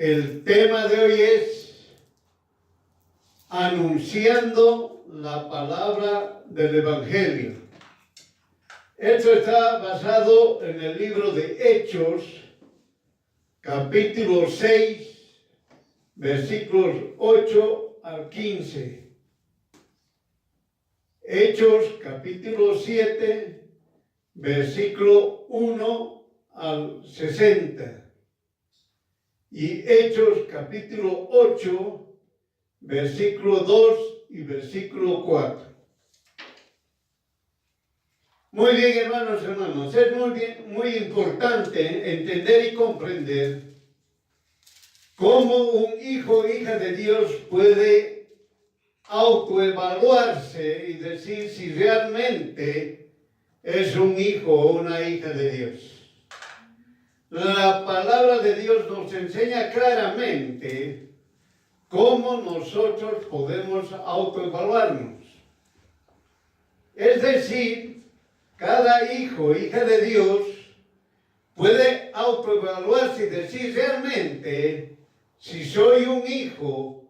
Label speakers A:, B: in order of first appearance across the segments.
A: El tema de hoy es anunciando la palabra del Evangelio. Esto está basado en el libro de Hechos, capítulo 6, versículos 8 al 15. Hechos, capítulo 7, versículo 1 al 60. Y Hechos, capítulo 8, versículo 2 y versículo 4. Muy bien, hermanos, es muy importante entender y comprender cómo un hijo o hija de Dios puede autoevaluarse y decir si realmente es un hijo o una hija de Dios. La palabra de Dios nos enseña claramente cómo nosotros podemos autoevaluarnos. Es decir, cada hijo o hija de Dios puede autoevaluarse y decir realmente si soy un hijo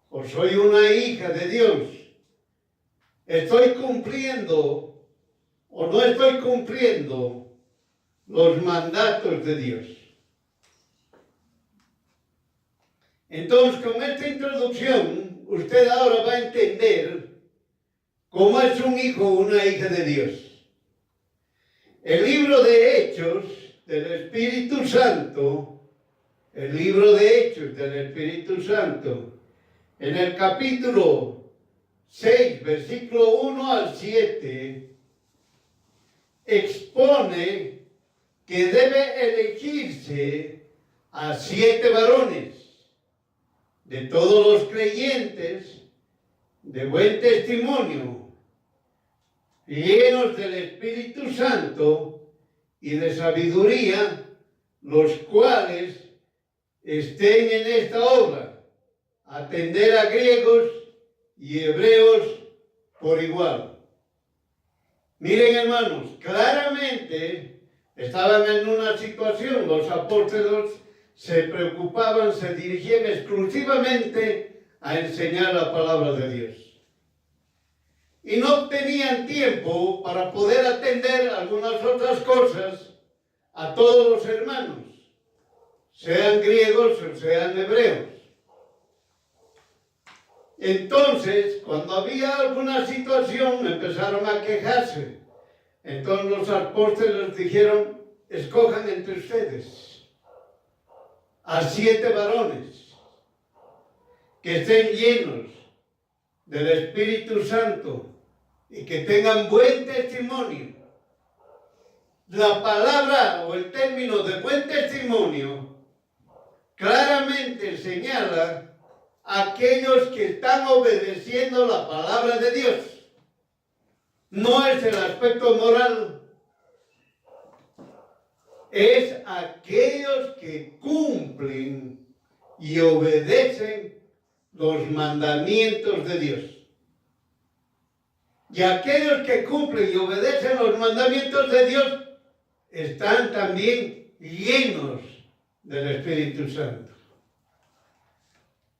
A: o soy una hija de Dios. ¿Estoy cumpliendo o no estoy cumpliendo los mandatos de Dios? Entonces, con esta introducción, usted ahora va a entender cómo es un hijo o una hija de Dios. El libro de Hechos del Espíritu Santo, en el capítulo 6, versículo 1 al 7, expone que debe elegirse a 7 varones de todos los creyentes de buen testimonio, llenos del Espíritu Santo y de sabiduría, los cuales estén en esta obra, atender a griegos y hebreos por igual. Miren, hermanos, claramente estaban en una situación, los apóstoles se preocupaban, se dirigían exclusivamente a enseñar la palabra de Dios. Y no tenían tiempo para poder atender algunas otras cosas a todos los hermanos, sean griegos o sean hebreos. Entonces, cuando había alguna situación, empezaron a quejarse. Entonces los apóstoles dijeron, escojan entre ustedes a 7 varones que estén llenos del Espíritu Santo y que tengan buen testimonio. La palabra o el término de buen testimonio claramente señala a aquellos que están obedeciendo la palabra de Dios. No es el aspecto moral, es aquellos que cumplen y obedecen los mandamientos de Dios. Y aquellos que cumplen y obedecen los mandamientos de Dios están también llenos del Espíritu Santo.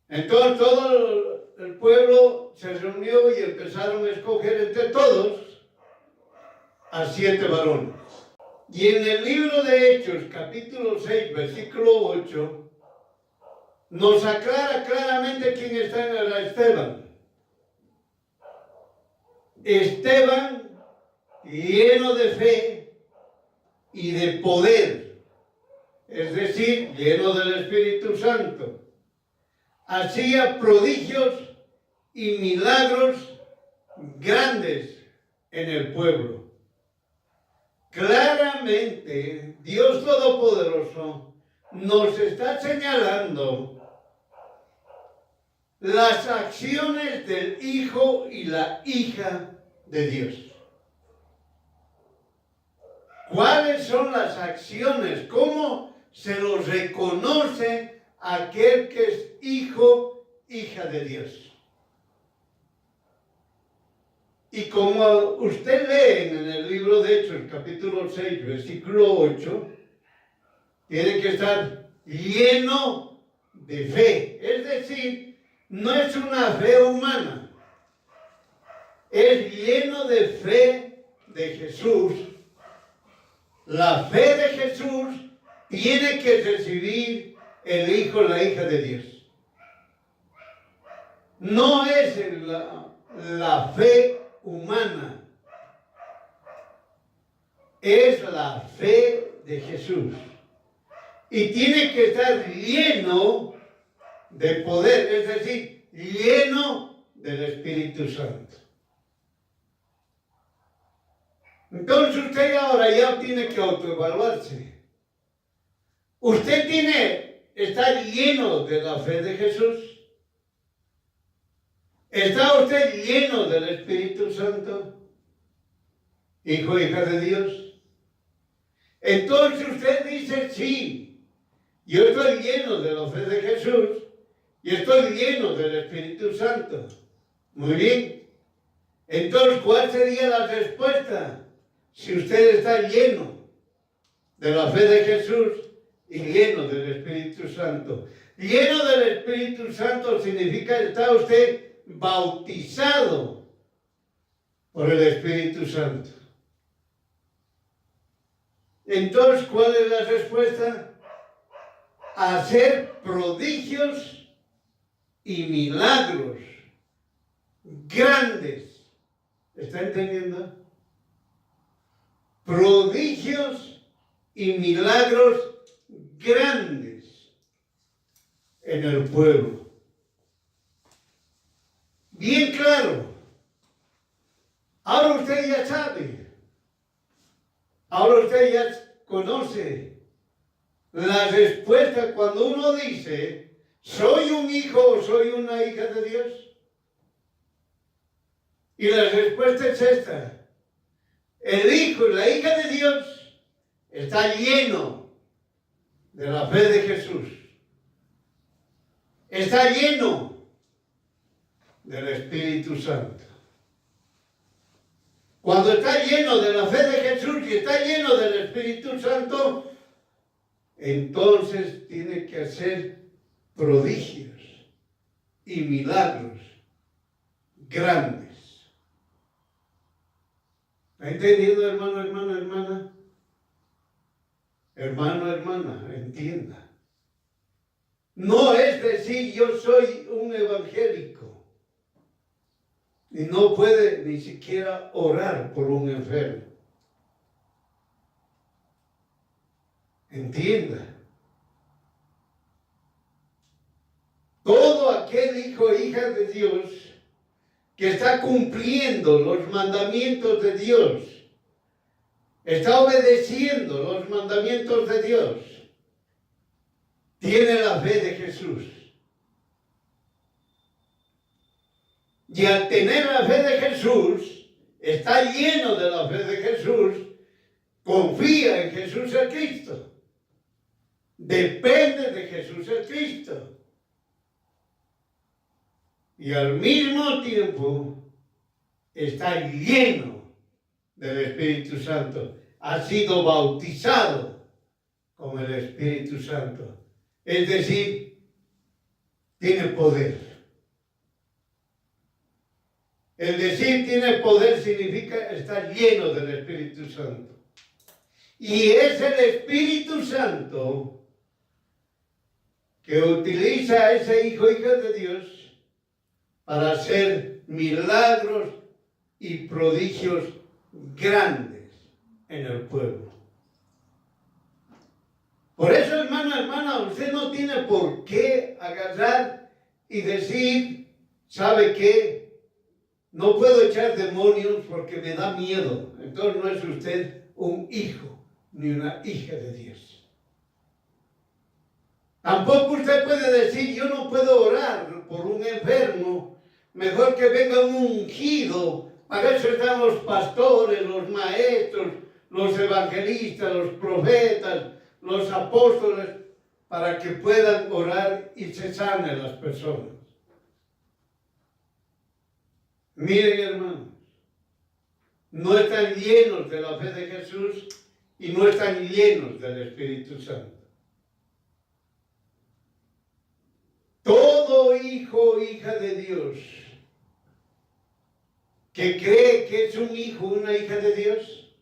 A: Entonces todo el pueblo se reunió y empezaron a escoger entre todos a 7 varones. Y en el libro de Hechos, capítulo 6, versículo 8, nos aclara claramente quién era Esteban. Esteban, lleno de fe y de poder, es decir, lleno del Espíritu Santo, hacía prodigios y milagros grandes en el pueblo. Claramente, Dios Todopoderoso nos está señalando las acciones del hijo y la hija de Dios. ¿Cuáles son las acciones? ¿Cómo se los reconoce a aquel que es hijo, hija de Dios? Y como usted lee en el libro de Hechos, capítulo 6, versículo 8, tiene que estar lleno de fe. Es decir, no es una fe humana. Es lleno de fe de Jesús. La fe de Jesús tiene que recibir el Hijo, la hija de Dios. No es la fe humana. Es la fe de Jesús. Y tiene que estar lleno de poder, es decir, lleno del Espíritu Santo. Entonces usted ahora ya tiene que autoevaluarse. ¿Usted está lleno de la fe de Jesús? ¿Está usted lleno del Espíritu Santo? Hijo, hija de Dios. Entonces usted dice, sí, yo estoy lleno de la fe de Jesús y estoy lleno del Espíritu Santo. Muy bien. Entonces, ¿cuál sería la respuesta? Si usted está lleno de la fe de Jesús y lleno del Espíritu Santo. Lleno del Espíritu Santo significa que está usted bautizado por el Espíritu Santo. Entonces, ¿cuál es la respuesta? Hacer prodigios y milagros grandes. ¿Está entendiendo? Prodigios y milagros grandes en el pueblo. Bien claro. Ahora usted ya sabe. Ahora usted ya conoce la respuesta cuando uno dice, ¿soy un hijo o soy una hija de Dios? Y la respuesta es esta. El hijo y la hija de Dios está lleno de la fe de Jesús. Está lleno del Espíritu Santo. Cuando está lleno de la fe de Jesús y está lleno del Espíritu Santo, entonces tiene que hacer prodigios y milagros grandes. ¿Ha entendido, hermano, hermana, hermana? Hermano, hermana, entienda. No es decir, yo soy un evangélico y no puede ni siquiera orar por un enfermo. Entienda. Todo aquel hijo e hija de Dios que está cumpliendo los mandamientos de Dios, está obedeciendo los mandamientos de Dios, tiene la fe de Jesús. Y al tener la fe de Jesús, está lleno de la fe de Jesús, confía en Jesús el Cristo. Depende de Jesús el Cristo. Y al mismo tiempo está lleno del Espíritu Santo. Ha sido bautizado con el Espíritu Santo. Es decir, tiene poder. El decir tiene poder significa estar lleno del Espíritu Santo. Y es el Espíritu Santo que utiliza a ese hijo, hija de Dios, para hacer milagros y prodigios grandes en el pueblo. Por eso, hermano, hermana, usted no tiene por qué agarrar y decir, ¿sabe qué? No puedo echar demonios porque me da miedo. Entonces no es usted un hijo ni una hija de Dios. Tampoco usted puede decir, yo no puedo orar por un enfermo. Mejor que venga un ungido. Para eso están los pastores, los maestros, los evangelistas, los profetas, los apóstoles, para que puedan orar y se sanen las personas. Miren, hermanos, no están llenos de la fe de Jesús y no están llenos del Espíritu Santo. hijo o hija de Dios que cree que es un hijo o una hija de Dios,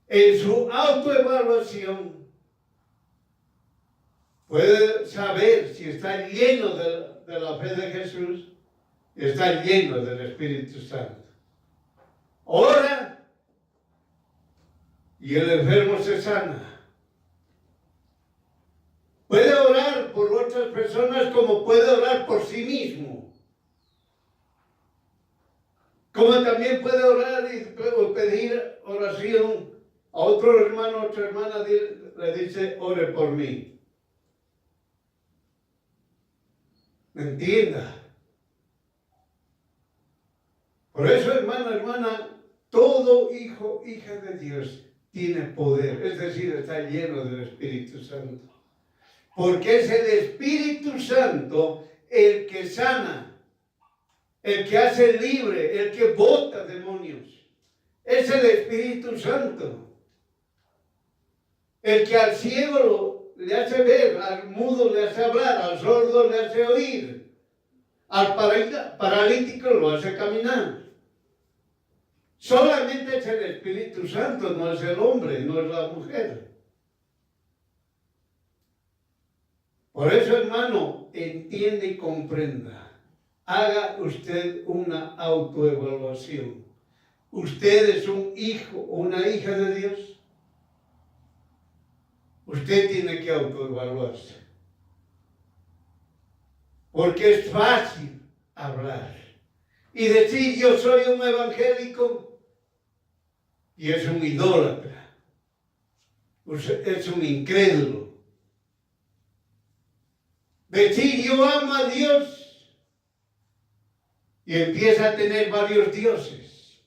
A: en su autoevaluación puede saber si está lleno de la fe de Jesús y está lleno del Espíritu Santo. Ora y el enfermo se sana. Puede orar por otras personas como puede orar por sí mismo. Como también puede orar y pedir oración a otro hermano, otra hermana le dice, ore por mí. ¿Me entienda? Por eso, hermana, todo hijo, hija de Dios tiene poder, es decir, está lleno del Espíritu Santo. Porque es el Espíritu Santo el que sana, el que hace libre, el que bota demonios. Es el Espíritu Santo. El que al ciego le hace ver, al mudo le hace hablar, al sordo le hace oír, al paralítico lo hace caminar. Solamente es el Espíritu Santo, no es el hombre, no es la mujer. Por eso, hermano, entiende y comprenda. Haga usted una autoevaluación. ¿Usted es un hijo o una hija de Dios? Usted tiene que autoevaluarse. Porque es fácil hablar y decir yo soy un evangélico y es un idólatra, es un incrédulo. Decir yo amo a Dios y empieza a tener varios dioses.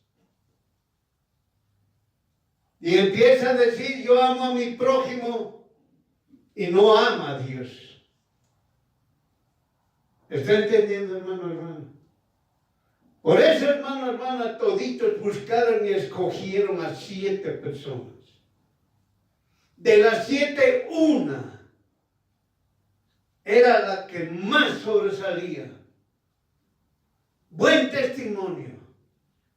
A: Y empieza a decir yo amo a mi prójimo y no ama a Dios. ¿Está entendiendo, hermano? Por eso, hermana, toditos buscaron y escogieron a 7 personas. De las 7, una era la que más sobresalía. Buen testimonio,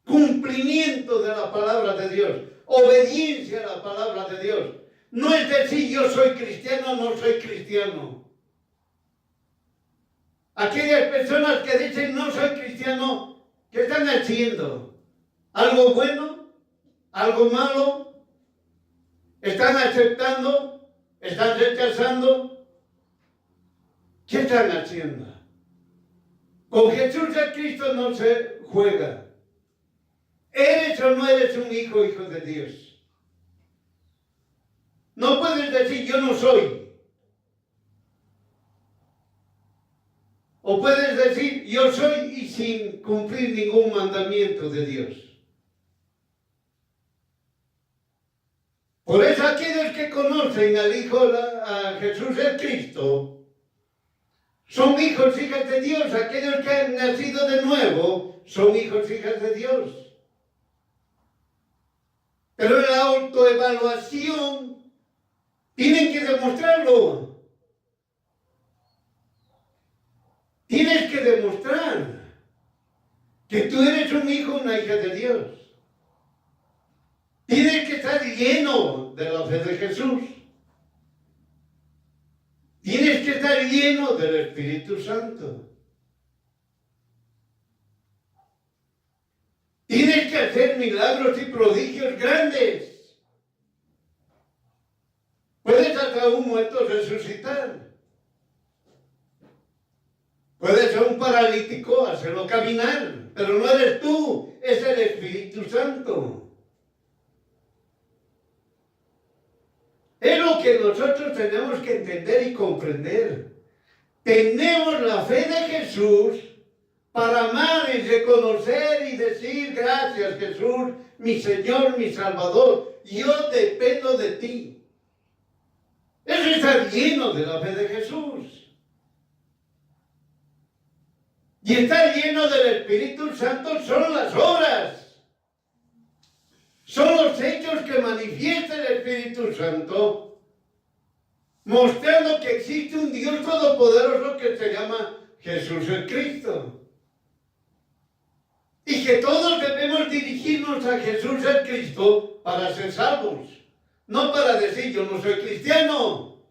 A: cumplimiento de la palabra de Dios, obediencia a la palabra de Dios. No es decir yo soy cristiano, no soy cristiano. Aquellas personas que dicen no soy cristiano, ¿qué están haciendo? ¿Algo bueno? ¿Algo malo? ¿Están aceptando? ¿Están rechazando? ¿Qué están haciendo? Con Jesús el Cristo no se juega. ¿Eres o no eres un hijo de Dios? No puedes decir yo no soy. O puedes decir yo soy y sin cumplir ningún mandamiento de Dios. Por eso aquellos que conocen al a Jesús el Cristo, son hijos, hijas de Dios. Aquellos que han nacido de nuevo, son hijos, hijas de Dios. Pero en la autoevaluación, tienen que demostrarlo. Tienes que demostrar que tú eres un hijo, una hija de Dios. Tienes que estar lleno de la fe de Jesús. Tienes que estar lleno del Espíritu Santo. Tienes que hacer milagros y prodigios grandes. Puedes hasta un muerto resucitar. Puedes a un paralítico hacerlo caminar, pero no eres tú, es el Espíritu Santo. Es lo que nosotros tenemos que entender y comprender. Tenemos la fe de Jesús para amar y reconocer y decir gracias Jesús, mi Señor, mi Salvador, yo dependo de ti. Eso está lleno de la fe de Jesús. Y estar lleno del Espíritu Santo son las obras. Son los hechos que manifiesta el Espíritu Santo mostrando que existe un Dios todopoderoso que se llama Jesús el Cristo. Y que todos debemos dirigirnos a Jesús el Cristo para ser salvos. No para decir yo no soy cristiano.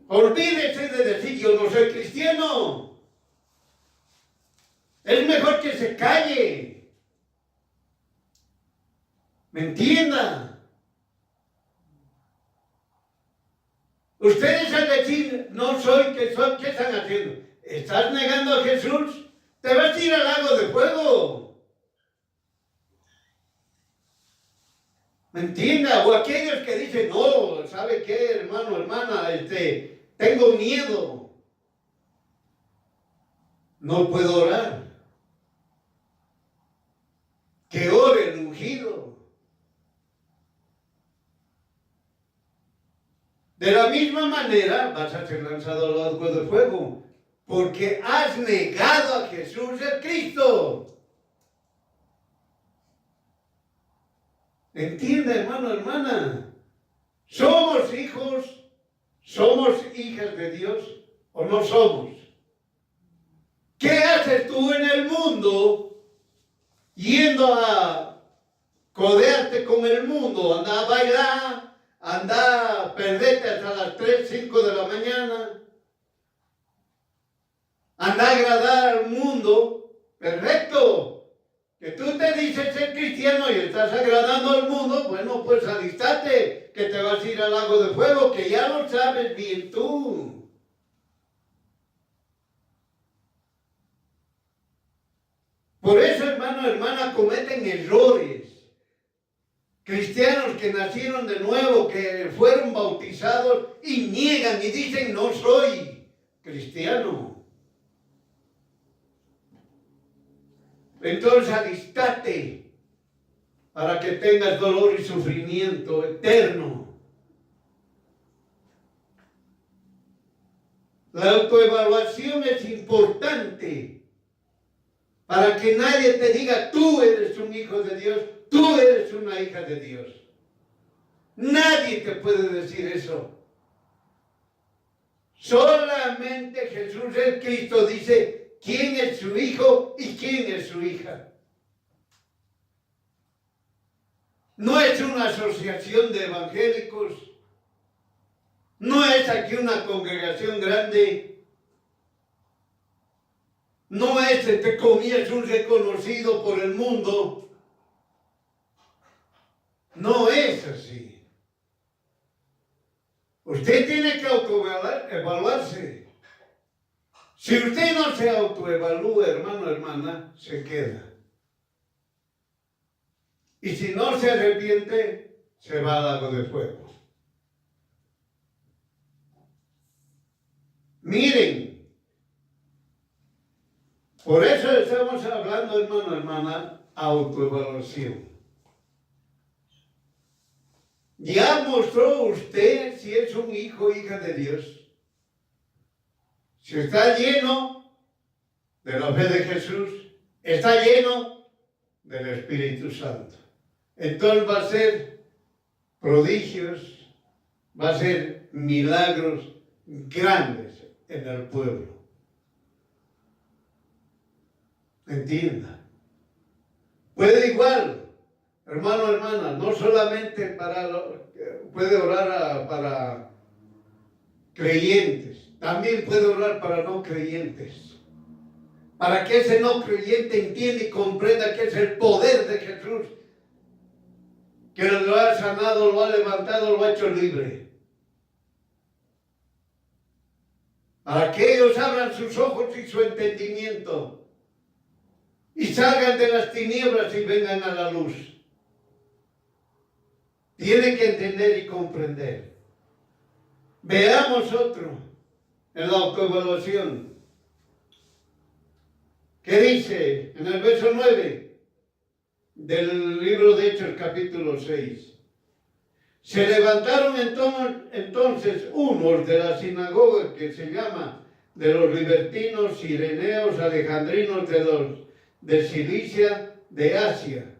A: Olvídese de decir yo no soy cristiano. Es mejor que se calle. ¿Me entienda? Ustedes al decir no soy, que soy, ¿qué están haciendo? ¿Estás negando a Jesús? Te vas a ir al lago de fuego. ¿Me entienda? O aquellos que dicen, no, ¿sabe qué, hermano, hermana? Tengo miedo. No puedo orar. Que ore el ungido. De la misma manera vas a ser lanzado al lago de fuego. Porque has negado a Jesús el Cristo. ¿Entiende, hermano, hermana? ¿Somos hijos, somos hijas de Dios o no somos? ¿Qué haces tú en el mundo yendo a codearte con el mundo? Anda a bailar, anda a perderte hasta las 3, 5 de la mañana. Anda a agradar al mundo. Perfecto. Que tú te dices ser cristiano y estás agradando al mundo, bueno, pues alistate, que te vas a ir al lago de fuego, que ya lo sabes bien tú. Por eso, hermano, hermana, cometen errores. Cristianos que nacieron de nuevo, que fueron bautizados y niegan y dicen no soy cristiano. Entonces alistate para que tengas dolor y sufrimiento eterno. La autoevaluación es importante para que nadie te diga tú eres un hijo de Dios, tú eres una hija de Dios. Nadie te puede decir eso. Solamente Jesús el Cristo dice quién es su hijo y quién es su hija. No es una asociación de evangélicos, no es aquí una congregación grande, no es, entre comillas, un reconocido por el mundo. No es así. Usted tiene que autoevaluarse. Si usted no se autoevalúa, hermano, hermana, se queda. Y si no se arrepiente, se va al lago de fuego. Miren, por eso estamos hablando, hermano, hermana, autoevaluación. ¿Ya mostró usted si es un hijo o hija de Dios? Si está lleno de la fe de Jesús, está lleno del Espíritu Santo. Entonces va a ser prodigios, va a ser milagros grandes en el pueblo. Entienda. Puede igual, hermano, hermana, no solamente puede orar para creyentes. También puede orar para no creyentes. Para que ese no creyente entienda y comprenda que es el poder de Jesús. Que lo ha sanado, lo ha levantado, lo ha hecho libre. Para que ellos abran sus ojos y su entendimiento. Y salgan de las tinieblas y vengan a la luz. Tienen que entender y comprender. Veamos otro. En la autoevaluación, ¿qué dice en el verso 9 del libro de Hechos capítulo 6? Se levantaron entonces unos de la sinagoga que se llama de los libertinos, cireneos, alejandrinos de Cilicia, de Asia,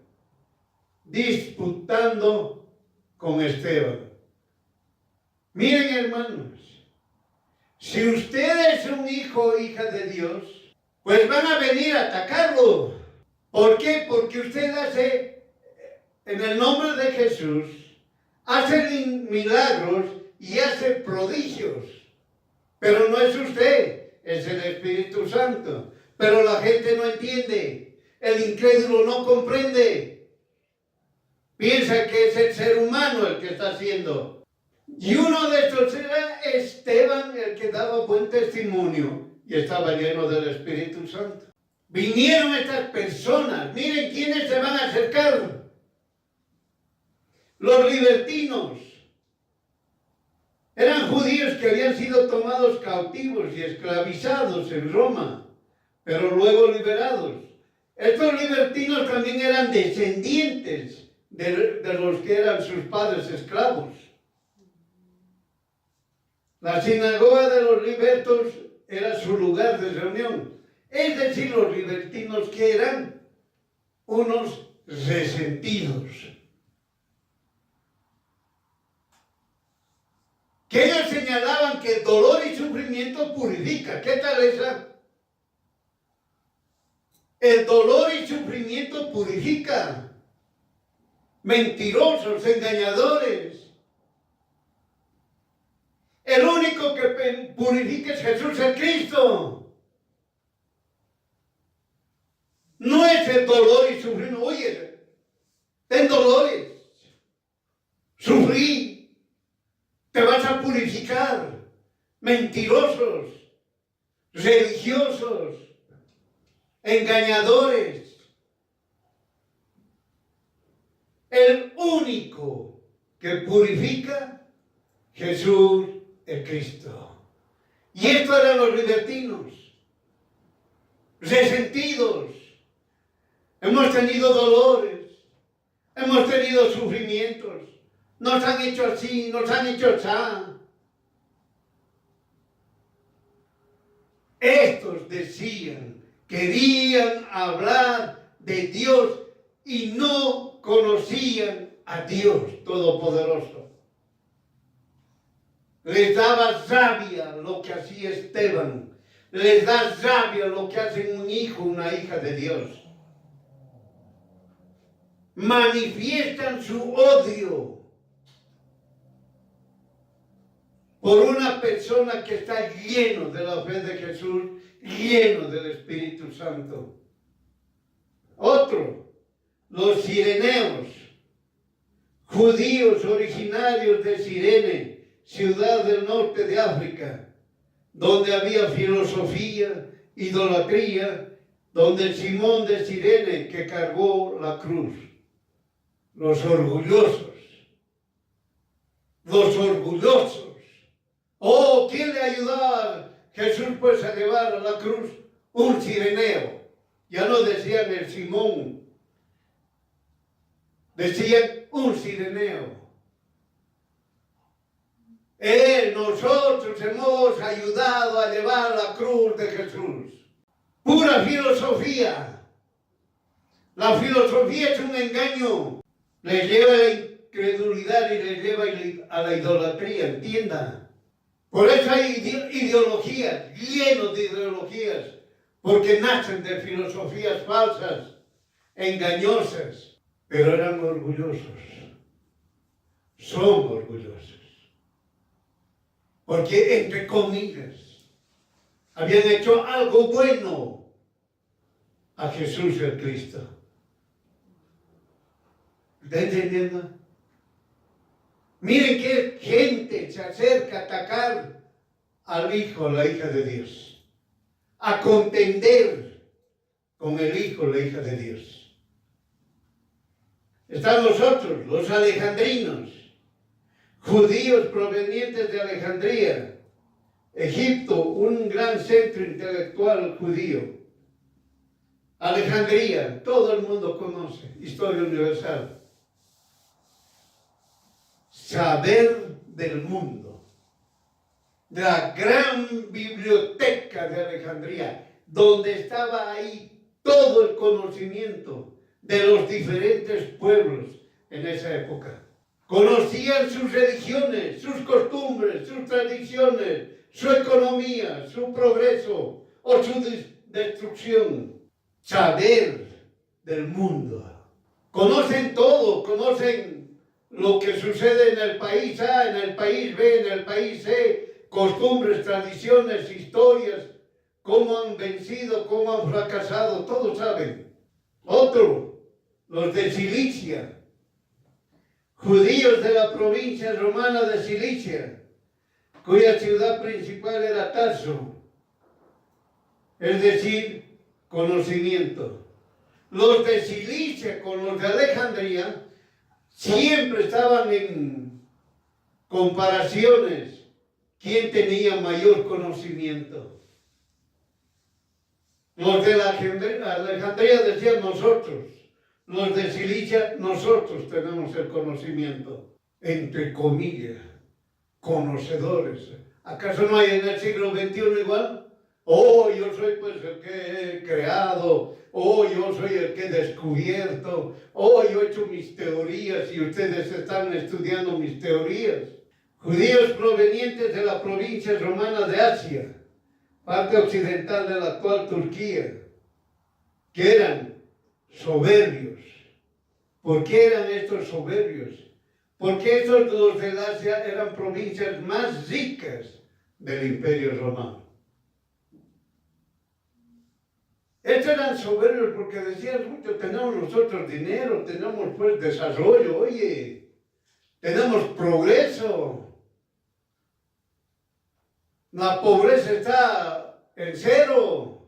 A: disputando con Esteban. Miren, hermanos, si usted es un hijo o hija de Dios, pues van a venir a atacarlo. ¿Por qué? Porque usted hace, en el nombre de Jesús, hace milagros y hace prodigios. Pero no es usted, es el Espíritu Santo. Pero la gente no entiende, el incrédulo no comprende. Piensa que es el ser humano el que está haciendo. Y uno de estos era Esteban, el que daba buen testimonio y estaba lleno del Espíritu Santo. Vinieron estas personas, miren quiénes se van a acercar. Los libertinos. Eran judíos que habían sido tomados cautivos y esclavizados en Roma, pero luego liberados. Estos libertinos también eran descendientes de los que eran sus padres esclavos. La sinagoga de los libertos era su lugar de reunión. Es decir, los libertinos que eran unos resentidos. Que ellos señalaban que el dolor y sufrimiento purifica. ¿Qué tal esa? El dolor y sufrimiento purifica. Mentirosos, engañadores. El único que purifica es Jesús el Cristo. No es el dolor y sufrir. Oye, ten dolores. Sufrí. Te vas a purificar. Mentirosos. Religiosos. Engañadores. El único que purifica, Jesús el Cristo. Y estos eran los libertinos, resentidos. Hemos tenido dolores, hemos tenido sufrimientos, nos han hecho así, nos han hecho así. Estos decían, querían hablar de Dios y no conocían a Dios Todopoderoso. Les daba rabia lo que hacía Esteban. Les da rabia lo que hace un hijo, una hija de Dios. Manifiestan su odio por una persona que está lleno de la fe de Jesús, lleno del Espíritu Santo. Otro, los cireneos, judíos originarios de Cirene, ciudad del norte de África, donde había filosofía, idolatría, donde Simón de Cirene que cargó la cruz. Los orgullosos. Los orgullosos. Oh, ¿quién le ayudó a Jesús pues a llevar a la cruz? Un cireneo. Ya no decían el Simón. Decían un cireneo. Nosotros hemos ayudado a llevar la cruz de Jesús. Pura filosofía. La filosofía es un engaño. Les lleva a la incredulidad y les lleva a la idolatría, entiendan. Por eso hay ideologías, llenos de ideologías, porque nacen de filosofías falsas, engañosas, pero eran orgullosos. Son orgullosos. Porque, entre comillas, habían hecho algo bueno a Jesús el Cristo. ¿Está entendiendo? Miren qué gente se acerca a atacar al Hijo, la hija de Dios. A contender con el Hijo, la hija de Dios. Están los otros, los alejandrinos. Judíos provenientes de Alejandría, Egipto, un gran centro intelectual judío. Alejandría, todo el mundo conoce, historia universal. Saber del mundo. La gran biblioteca de Alejandría, donde estaba ahí todo el conocimiento de los diferentes pueblos en esa época. Conocían sus religiones, sus costumbres, sus tradiciones, su economía, su progreso o su destrucción. Saber del mundo. Conocen todo, conocen lo que sucede en el país A, en el país B, en el país C, costumbres, tradiciones, historias, cómo han vencido, cómo han fracasado, todos saben. Otro, los de Cilicia, judíos de la provincia romana de Cilicia, cuya ciudad principal era Tarso, es decir, conocimiento. Los de Cilicia con los de Alejandría siempre estaban en comparaciones. ¿Quién tenía mayor conocimiento? Los de Alejandría decían nosotros. Los de Cilicia, nosotros tenemos el conocimiento. Entre comillas, conocedores. ¿Acaso no hay en el siglo XXI igual? Oh, yo soy pues el que he creado. Oh, yo soy el que he descubierto. Oh, yo he hecho mis teorías y ustedes están estudiando mis teorías. Judíos provenientes de la provincia romana de Asia, parte occidental de la actual Turquía, que eran soberbios. ¿Por qué eran estos soberbios? Porque estos dos del Asia eran provincias más ricas del Imperio Romano. Estos eran soberbios porque decían, mucho, tenemos nosotros dinero, tenemos pues desarrollo, oye, tenemos progreso. La pobreza está en cero.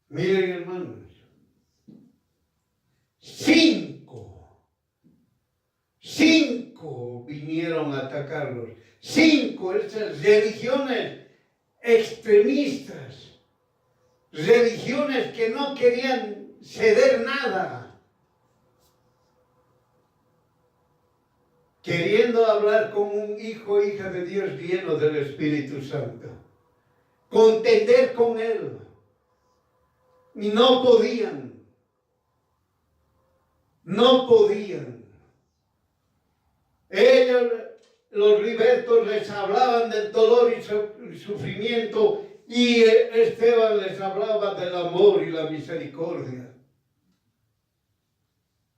A: Miren, hermanos, cinco vinieron a atacarlos. 5, estas religiones extremistas, religiones que no querían ceder nada, queriendo hablar con un hijo o hija de Dios lleno del Espíritu Santo, contender con Él, y no podían. Ellos, los libertos, les hablaban del dolor y sufrimiento, y Esteban les hablaba del amor y la misericordia.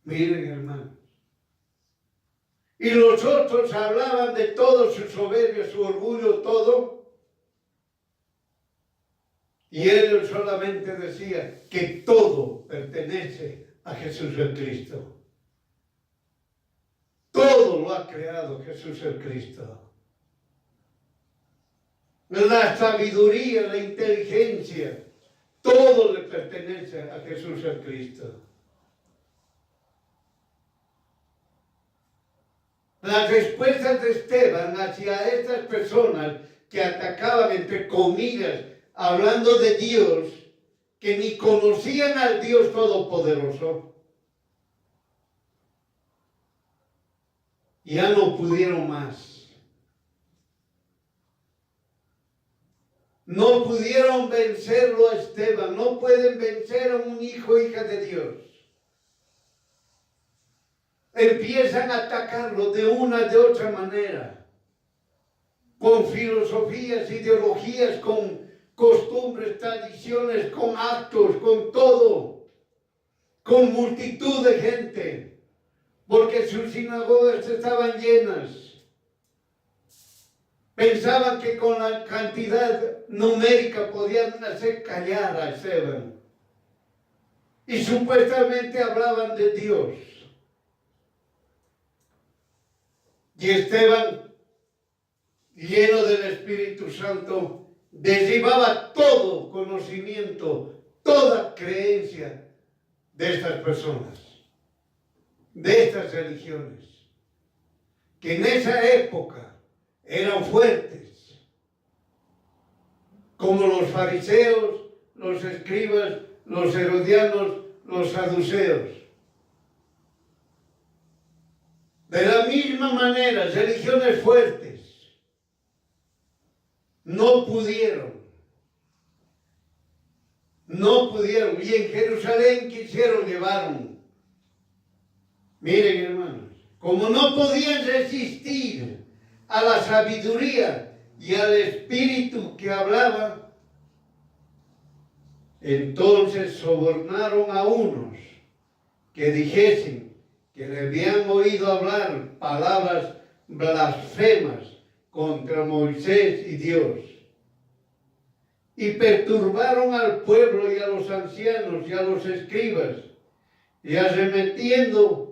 A: Miren, hermanos. Y los otros hablaban de todo su soberbia, su orgullo, todo. Y él solamente decía que todo pertenece a Jesús el Cristo. Todo lo ha creado Jesús el Cristo. La sabiduría, la inteligencia, todo le pertenece a Jesús el Cristo. Las respuestas de Esteban hacia estas personas que atacaban, entre comillas, hablando de Dios, que ni conocían al Dios Todopoderoso, ya no pudieron más. No pudieron vencerlo a Esteban, no pueden vencer a un hijo o hija de Dios. Empiezan a atacarlo de una de otra manera, con filosofías, ideologías, con costumbres, tradiciones, con actos, con todo, con multitud de gente, porque sus sinagogas estaban llenas. Pensaban que con la cantidad numérica podían hacer callar a Esteban. Y supuestamente hablaban de Dios. Y Esteban, lleno del Espíritu Santo, derribaba todo conocimiento, toda creencia de estas personas, de estas religiones, que en esa época eran fuertes, como los fariseos, los escribas, los herodianos, los saduceos. De la misma manera, religiones fuertes no pudieron, y en Jerusalén quisieron, llevaron Miren, hermanos, como no podían resistir a la sabiduría y al espíritu que hablaba, entonces sobornaron a unos que dijesen que le habían oído hablar palabras blasfemas contra Moisés y Dios. Y perturbaron al pueblo y a los ancianos y a los escribas, y arremetiendo,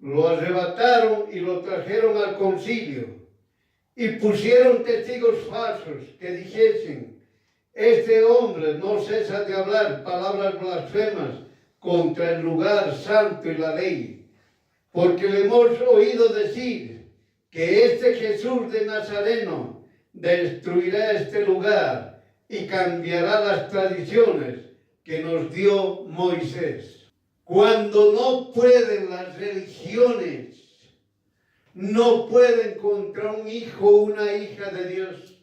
A: lo arrebataron y lo trajeron al concilio, y pusieron testigos falsos que dijesen: este hombre no cesa de hablar palabras blasfemas contra el lugar santo y la ley, porque le hemos oído decir que este Jesús de Nazareno destruirá este lugar y cambiará las tradiciones que nos dio Moisés. Cuando no pueden las religiones, no pueden contra un hijo o una hija de Dios.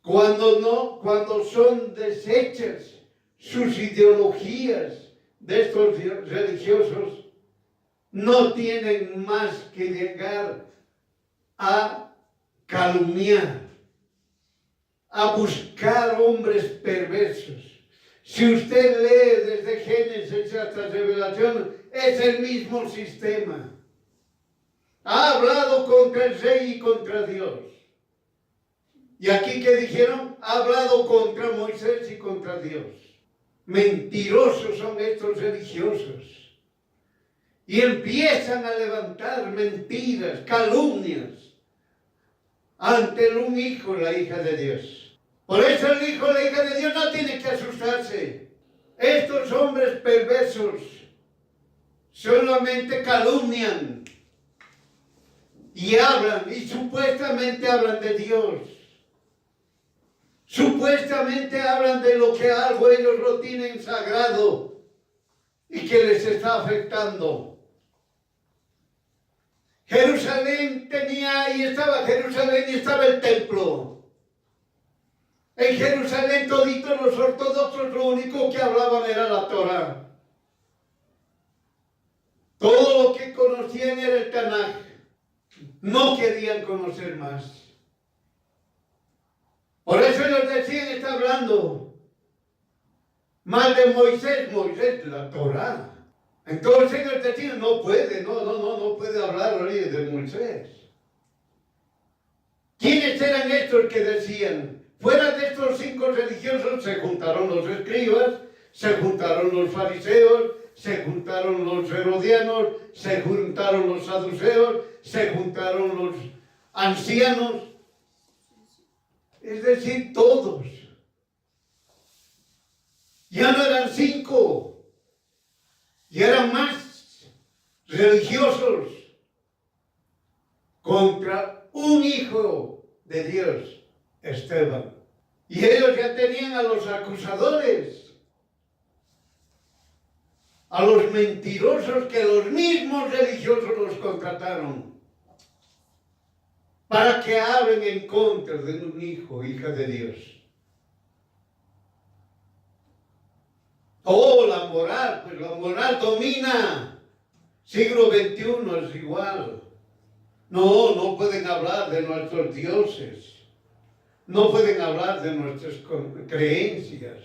A: Cuando son deshechas sus ideologías de estos religiosos, no tienen más que llegar a calumniar, a buscar hombres perversos. Si usted lee desde Génesis hasta Revelación, es el mismo sistema. Ha hablado contra el rey y contra Dios. Y aquí que dijeron, ha hablado contra Moisés y contra Dios. Mentirosos son estos religiosos. Y empiezan a levantar mentiras, calumnias ante un hijo o la hija de Dios. Por eso el hijo o la hija de Dios no tiene que asustarse. Estos hombres perversos solamente calumnian y hablan, y supuestamente hablan de Dios. Supuestamente hablan de lo que algo ellos lo tienen sagrado y que les está afectando. Jerusalén Jerusalén y estaba el templo. En Jerusalén toditos los ortodoxos lo único que hablaban era la Torá. Todo lo que conocían era el Tanaj. No querían conocer más. Por eso ellos decían, está hablando mal de Moisés, la Torá. Entonces ellos decían, no puede hablar de Moisés. ¿Quiénes eran estos que decían? Fuera de estos 5 religiosos se juntaron los escribas, se juntaron los fariseos, se juntaron los herodianos, se juntaron los saduceos, se juntaron los ancianos. Es decir, todos. Ya no eran 5. Y eran más religiosos contra un hijo de Dios, Esteban. Y ellos ya tenían a los acusadores, a los mentirosos que los mismos religiosos los contrataron para que hablen en contra de un hijo, hija de Dios. Oh, la moral, pues la moral domina. Siglo XXI es igual. No pueden hablar de nuestros dioses. No pueden hablar de nuestras creencias.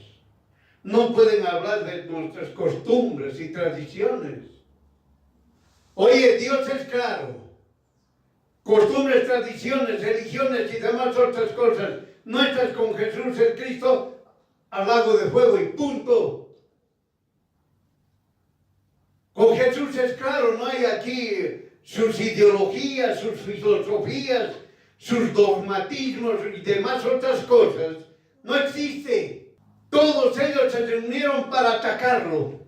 A: No pueden hablar de nuestras costumbres y tradiciones. Oye, Dios es claro. Costumbres, tradiciones, religiones y demás otras cosas. Nuestras con Jesús el Cristo al lago de fuego y punto. Con Jesús es claro, no hay aquí sus ideologías, sus filosofías, sus dogmatismos y demás otras cosas. No existe. Todos ellos se reunieron para atacarlo,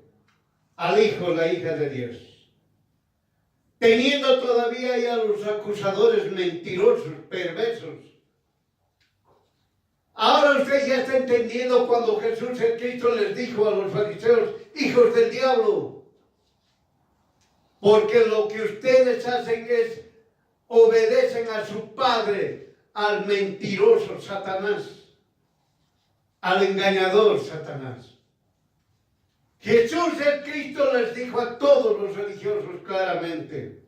A: al hijo, la hija de Dios. Teniendo todavía ya los acusadores mentirosos, perversos. Ahora usted ya está entendiendo cuando Jesús el Cristo les dijo a los fariseos, hijos del diablo. Porque lo que ustedes hacen es obedecen a su padre, al mentiroso Satanás, al engañador Satanás. Jesús el Cristo les dijo a todos los religiosos claramente.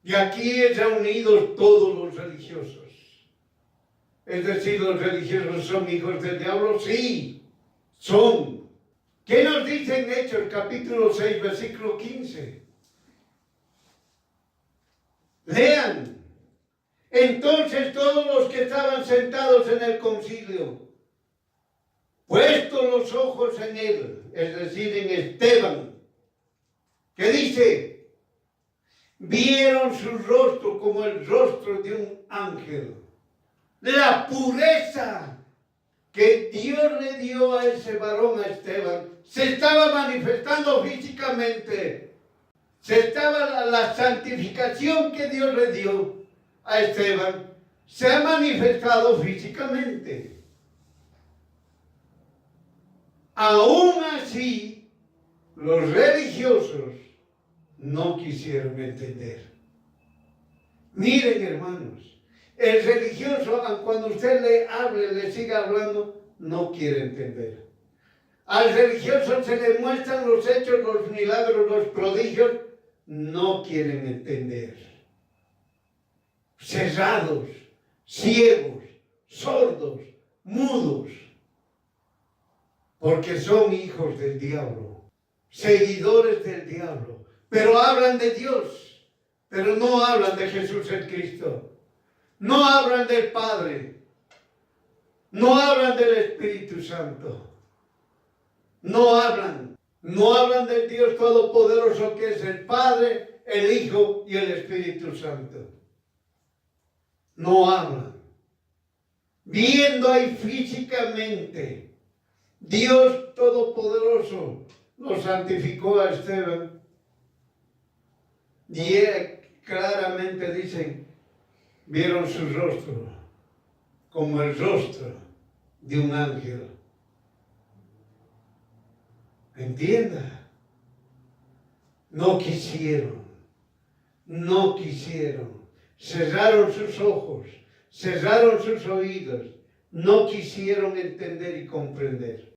A: Y aquí están unidos todos los religiosos. Es decir, los religiosos son hijos del diablo, sí, son. ¿Qué nos dice en Hechos capítulo 6, versículo 15? Lean. Entonces todos los que estaban sentados en el concilio, puestos los ojos en él, es decir, en Esteban, ¿qué dice? Vieron su rostro como el rostro de un ángel. La pureza que Dios le dio a ese varón, a Esteban, se estaba manifestando físicamente. La santificación que Dios le dio a Esteban se ha manifestado físicamente. Aún así, los religiosos no quisieron entender. Miren, hermanos, el religioso, cuando usted le hable, le siga hablando, no quiere entender. Al religioso se le muestran los hechos, los milagros, los prodigios, no quieren entender. Cerrados, ciegos, sordos, mudos, porque son hijos del diablo, seguidores del diablo, pero hablan de Dios, pero no hablan de Jesús el Cristo. No hablan del Padre, no hablan del Espíritu Santo, no hablan del Dios Todopoderoso que es el Padre, el Hijo y el Espíritu Santo. No hablan. Viendo ahí físicamente, Dios Todopoderoso lo santificó a Esteban y claramente dicen, vieron su rostro como el rostro de un ángel. Entienda, no quisieron, cerraron sus ojos, cerraron sus oídos, no quisieron entender y comprender.